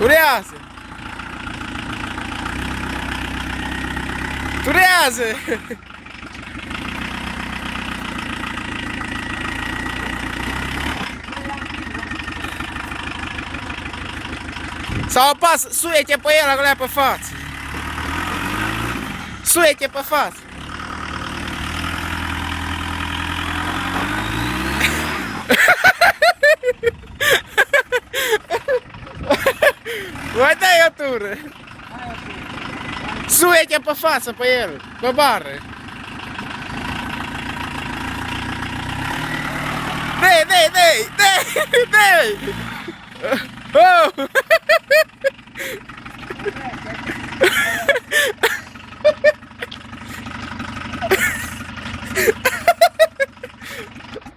Turează! Turează! Sau apasă, suie-te pe el acolo pe față. Suie-te pe față. Mai dai o tură. Suie-te pe față pe el, pe bară. Dai! Oh!